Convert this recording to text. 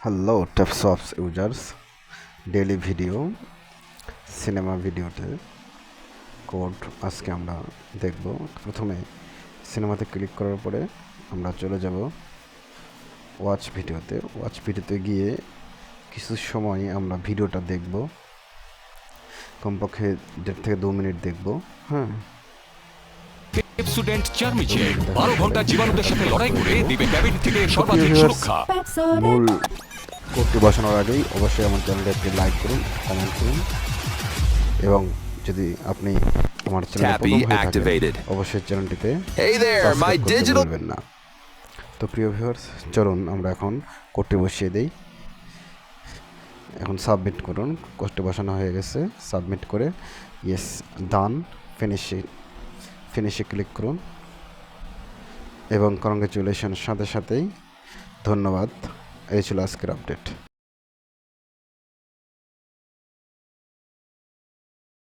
Hello টেপসপস users, daily video cinema ভিডিওতে code আজকে আমরা দেখব। প্রথমে সিনেমাতে ক্লিক করার পরে আমরা চলে যাব ওয়াচ ভিডিওতে গিয়ে কিছু সময় আমরা ভিডিওটা দেখব, কমপক্ষে 1.5 থেকে 2 মিনিট দেখব। হ্যাঁ, পেপসোডেন্ট চার্মিচে 12 ঘন্টা জীবাণুদের সাথে লড়াই করে দিবে ক্যাবিন থেকে সর্বাধিক সুরক্ষা। মূল কোডটি বসানোর আগেই অবশ্যই আমার চ্যানেলটা একটি লাইক করুন, কমেন্ট করুন, এবং যদি আপনি আমার চ্যানেলে প্রথম হয়ে থাকেন অবশ্যই চ্যানেলটিতে সাবস্ক্রাইব করতে ভুলবেন না। তো প্রিয় ভিউয়ার্স, চলুন আমরা এখন কোডটি বসিয়ে দেই। এখন সাবমিট করুন। কোডটি বসানো হয়ে গেছে, সাবমিট করে ইয়েস ডান ফিনিশে ক্লিক করুন এবং কংগ্রেচুলেশন সাথে সাথেই ধন্যবাদ। এই ছিল আজকের আপডেট।